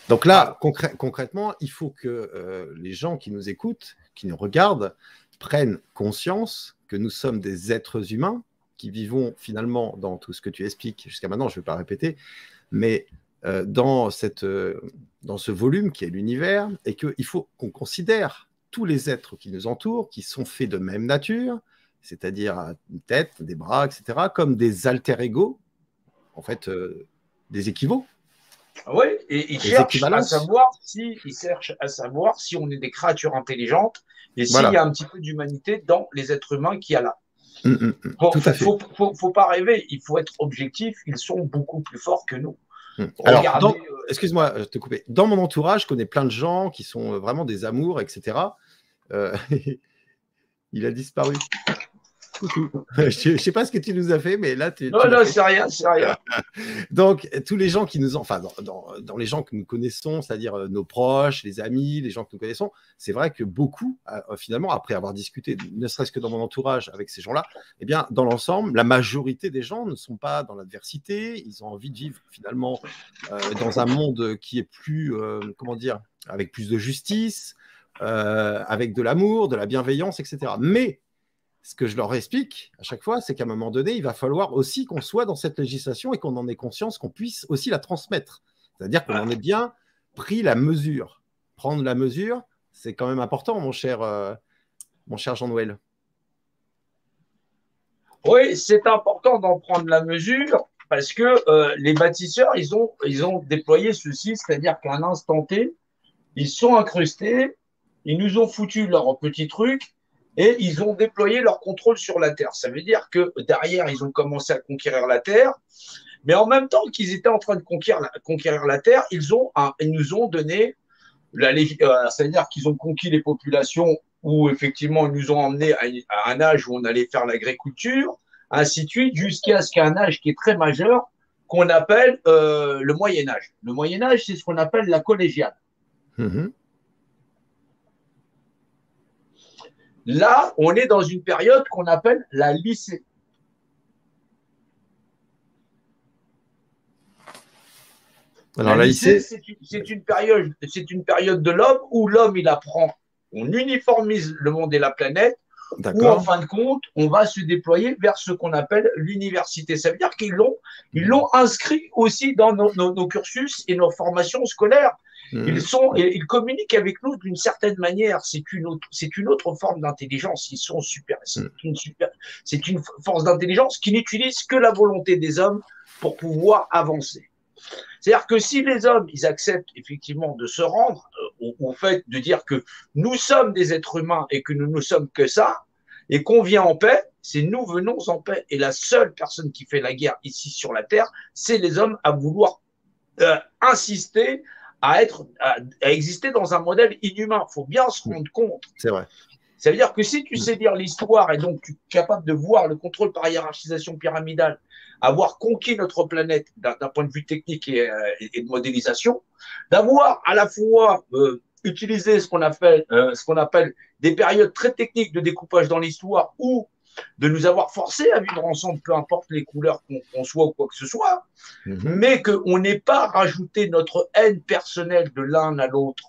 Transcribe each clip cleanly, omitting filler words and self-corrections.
Donc là, concrètement, il faut que les gens qui nous écoutent, qui nous regardent, prennent conscience que nous sommes des êtres humains qui vivons finalement dans tout ce que tu expliques jusqu'à maintenant, je ne vais pas répéter, mais dans ce volume qui est l'univers, et qu'il faut qu'on considère tous les êtres qui nous entourent, qui sont faits de même nature, c'est-à-dire une tête, des bras, etc., comme des alter-égaux, en fait, des équivalents. Oui, et ils cherchent à savoir si on est des créatures intelligentes et s'il y a un petit peu d'humanité dans les êtres humains qu'il y a là. Faut pas rêver, il faut être objectif, ils sont beaucoup plus forts que nous. Alors, excuse-moi, je te couper. Dans mon entourage, je connais plein de gens qui sont vraiment des amours, etc. Il a disparu. Coucou. Je ne sais pas ce que tu nous as fait, mais là, non, c'est rien, c'est rien. Donc, tous les gens qui nous ont, enfin, dans les gens que nous connaissons, c'est-à-dire nos proches, les amis, les gens que nous connaissons, c'est vrai que beaucoup, finalement, après avoir discuté, ne serait-ce que dans mon entourage avec ces gens-là, eh bien, dans l'ensemble, la majorité des gens ne sont pas dans l'adversité, ils ont envie de vivre finalement dans un monde qui est plus, comment dire, avec plus de justice, avec de l'amour, de la bienveillance, etc. Mais ce que je leur explique à chaque fois, c'est qu'à un moment donné, il va falloir aussi qu'on soit dans cette législation et qu'on en ait conscience, qu'on puisse aussi la transmettre. C'est-à-dire qu'on en ait bien pris la mesure. Prendre la mesure, c'est quand même important, mon cher Jean-Noël. Oui, c'est important d'en prendre la mesure parce que les bâtisseurs, ils ont déployé ceci, c'est-à-dire qu'à un instant T, ils sont incrustés, ils nous ont foutu leur petit truc, et ils ont déployé leur contrôle sur la Terre. Ça veut dire que derrière, ils ont commencé à conquérir la Terre, mais en même temps qu'ils étaient en train de conquérir la Terre, ils nous ont donné, c'est-à-dire qu'ils ont conquis les populations où effectivement ils nous ont emmenés à un âge où on allait faire l'agriculture, ainsi de suite, jusqu'à ce qu'il y ait un âge qui est très majeur, qu'on appelle le Moyen-Âge. Le Moyen-Âge, c'est ce qu'on appelle la collégiale. Mmh. Là, on est dans une période qu'on appelle la lycée. Alors, la lycée, c'est une période de l'homme où l'homme, il apprend, on uniformise le monde et la planète, où en fin de compte, on va se déployer vers ce qu'on appelle l'université. Ça veut dire qu'ils l'ont inscrit aussi dans nos cursus et nos formations scolaires. Ils communiquent avec nous d'une certaine manière. C'est une autre forme d'intelligence. Ils sont super. C'est une force d'intelligence qui n'utilise que la volonté des hommes pour pouvoir avancer. C'est-à-dire que si les hommes, ils acceptent effectivement de se rendre au fait de dire que nous sommes des êtres humains et que nous ne sommes que ça, et qu'on vient en paix, c'est nous venons en paix. Et la seule personne qui fait la guerre ici sur la Terre, c'est les hommes à vouloir insister à exister dans un modèle inhumain. Il faut bien se rendre compte. C'est vrai. Ça veut dire que si tu sais lire l'histoire et donc tu es capable de voir le contrôle par hiérarchisation pyramidale, avoir conquis notre planète d'un point de vue technique et de modélisation, d'avoir à la fois utilisé ce qu'on appelle des périodes très techniques de découpage dans l'histoire ou de nous avoir forcés à vivre ensemble, peu importe les couleurs qu'on soit ou quoi que ce soit, mais qu'on n'ait pas rajouté notre haine personnelle de l'un à l'autre,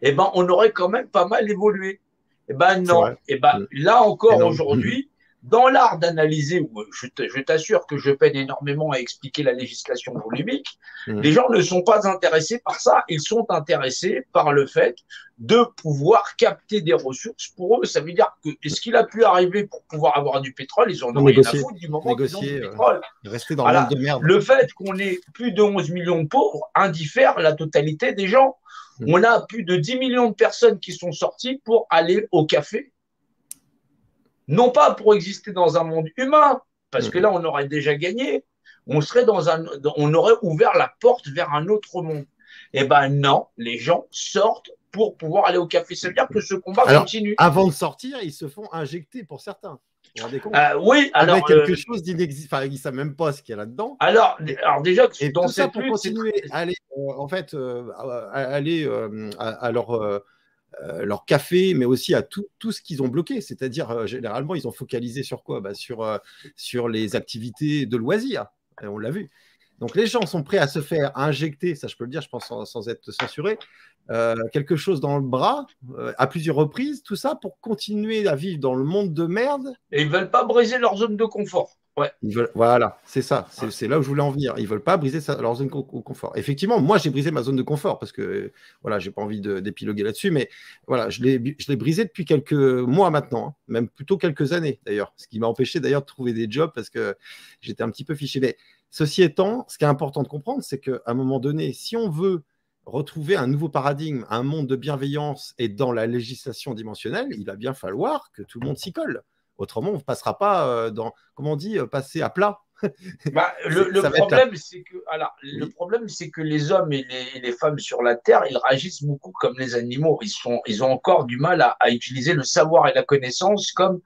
eh ben, on aurait quand même pas mal évolué. Eh ben non. Eh ben, là encore aujourd'hui, dans l'art d'analyser, je t'assure que je peine énormément à expliquer la législation volumique, les gens ne sont pas intéressés par ça, ils sont intéressés par le fait de pouvoir capter des ressources. Pour eux, ça veut dire que ce qu'il a pu arriver pour pouvoir avoir du pétrole, ils en ont rien à foutre du moment qu'ils ont du pétrole. Rester dans le monde de merde. Le fait qu'on ait plus de 11 millions de pauvres indiffère la totalité des gens. On a plus de 10 millions de personnes qui sont sorties pour aller au café. Non pas pour exister dans un monde humain, parce que là, on aurait déjà gagné. On aurait ouvert la porte vers un autre monde. Eh ben non, les gens sortent pour pouvoir aller au café. Ça veut dire que ce combat continue. Avant de sortir, ils se font injecter pour certains. Vous vous rendez compte ? Oui, alors avec quelque chose d'inexistant. Enfin, ils ne savent même pas ce qu'il y a là-dedans. Alors déjà, et dans tout ça pour continuer à aller, à leur café, mais aussi à tout ce qu'ils ont bloqué. C'est-à-dire, généralement, ils ont focalisé sur quoi ? Sur les activités de loisirs. Et on l'a vu. Donc les gens sont prêts à se faire injecter, ça je peux le dire, je pense sans être censuré, quelque chose dans le bras à plusieurs reprises, tout ça pour continuer à vivre dans le monde de merde. Et ils ne veulent pas briser leur zone de confort. Ouais. Voilà, c'est ça, c'est là où je voulais en venir. Ils ne veulent pas briser leur zone de confort. Effectivement, moi j'ai brisé ma zone de confort parce que voilà, j'ai pas envie d'épiloguer là-dessus, mais voilà, je l'ai brisé depuis quelques mois maintenant, hein, même plutôt quelques années d'ailleurs, ce qui m'a empêché d'ailleurs de trouver des jobs parce que j'étais un petit peu fiché. Mais ceci étant, ce qui est important de comprendre, c'est qu'à un moment donné, si on veut retrouver un nouveau paradigme, un monde de bienveillance et dans la législation dimensionnelle, il va bien falloir que tout le monde s'y colle. Autrement, on ne passera pas dans, comment on dit, passer à plat. Bah, le problème, c'est que les hommes et les femmes sur la Terre, ils réagissent beaucoup comme les animaux. Ils ont encore du mal à utiliser le savoir et la connaissance comme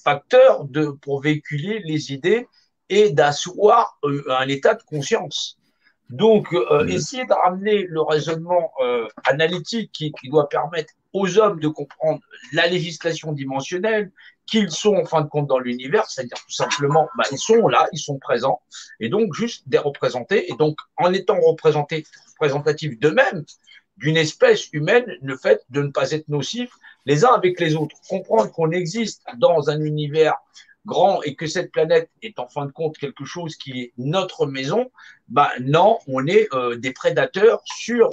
facteur pour véhiculer les idées et d'asseoir un état de conscience. Donc, essayer de ramener le raisonnement analytique qui doit permettre aux hommes de comprendre la législation dimensionnelle, qu'ils sont en fin de compte dans l'univers, c'est-à-dire tout simplement, ils sont là, ils sont présents, et donc juste des représentés, et donc en étant représentatifs d'eux-mêmes, d'une espèce humaine, le fait de ne pas être nocifs les uns avec les autres, comprendre qu'on existe dans un univers grand et que cette planète est en fin de compte quelque chose qui est notre maison, non, on est des prédateurs sur...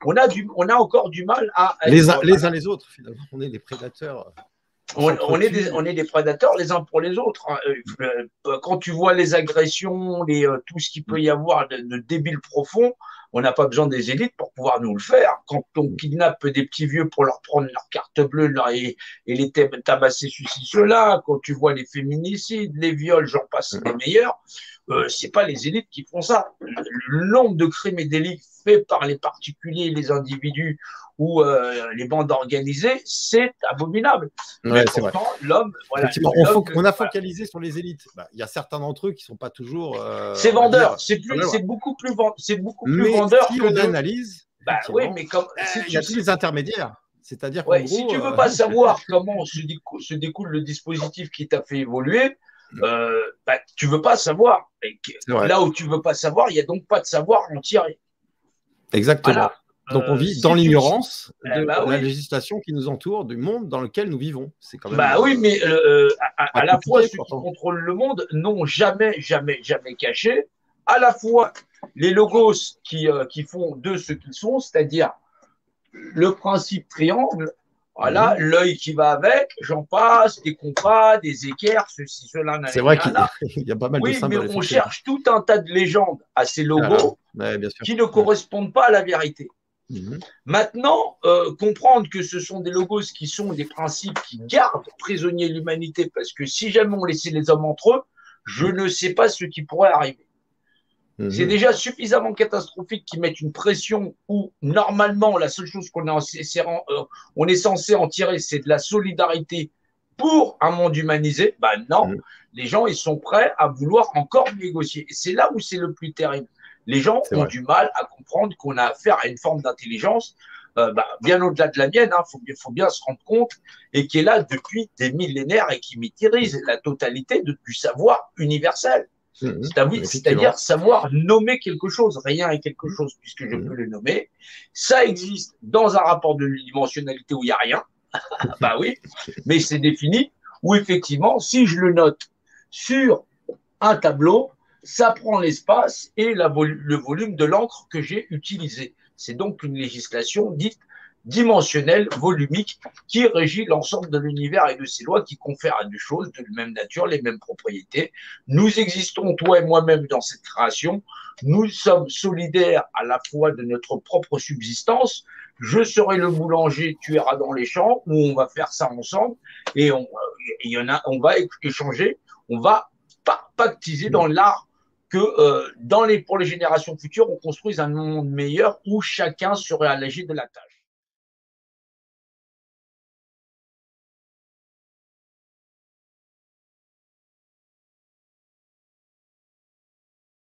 on a encore du mal à... Les uns les autres, finalement, on est des prédateurs. On est des prédateurs les uns pour les autres. Quand tu vois les agressions, tout ce qu'il peut y avoir de débiles profonds, on n'a pas besoin des élites pour pouvoir nous le faire. Quand on kidnappe des petits vieux pour leur prendre leur carte bleue et les tabasser ceci, cela, quand tu vois les féminicides, les viols, j'en passe les meilleurs, c'est pas les élites qui font ça. Le nombre de crimes et délits faits par les particuliers, les individus ou les bandes organisées, c'est abominable. Ouais, c'est vrai. L'homme, voilà, on a focalisé sur les élites. Il y a certains d'entre eux qui ne sont pas toujours. C'est vendeur. C'est beaucoup plus vendeur. Si on analyse. Oui, mais comme il y a tous les intermédiaires. C'est-à-dire qu'en gros, si tu veux pas savoir comment se découle le dispositif qui t'a fait évoluer, tu veux pas savoir. Là où tu veux pas savoir, il n'y a donc pas de savoir à en tirer. Exactement. Voilà. Donc on vit dans l'ignorance de la législation qui nous entoure, du monde dans lequel nous vivons. C'est quand même. Oui, mais à la fois ceux qui contrôlent le monde n'ont jamais caché. À la fois les logos qui font d'eux ce qu'ils sont, c'est-à-dire le principe triangle. Voilà, l'œil qui va avec, j'en passe, des compas, des équerres, ceci, cela. C'est vrai qu'il y a pas mal de symboles. Oui, mais on cherche tout un tas de légendes à ces logos qui ne correspondent pas à la vérité. Maintenant, comprendre que ce sont des logos qui sont des principes qui gardent prisonnier l'humanité, parce que si jamais on laissait les hommes entre eux, je ne sais pas ce qui pourrait arriver. C'est déjà suffisamment catastrophique qu'ils mettent une pression où, normalement, la seule chose qu'on on est censé en tirer, c'est de la solidarité pour un monde humanisé. Non, les gens, ils sont prêts à vouloir encore négocier. Et c'est là où c'est le plus terrible. Les gens ont du mal à comprendre qu'on a affaire à une forme d'intelligence bien au-delà de la mienne, faut bien se rendre compte, et qui est là depuis des millénaires et qui maîtrise la totalité du savoir universel. C'est-à-dire savoir nommer quelque chose. Rien est quelque chose puisque je peux le nommer. Ça existe dans un rapport de dimensionnalité où il n'y a rien. Oui, mais c'est défini. Où effectivement, si je le note sur un tableau, ça prend l'espace et le volume de l'encre que j'ai utilisé. C'est donc une législation dite dimensionnelle, volumique, qui régit l'ensemble de l'univers et de ses lois, qui confèrent à des choses de la même nature les mêmes propriétés. Nous existons, toi et moi-même, dans cette création. Nous sommes solidaires à la fois de notre propre subsistance. Je serai le boulanger, tu iras dans les champs, où on va faire ça ensemble, et on va échanger, on va pactiser dans l'art que pour les générations futures, on construise un monde meilleur où chacun serait allégé de la tâche.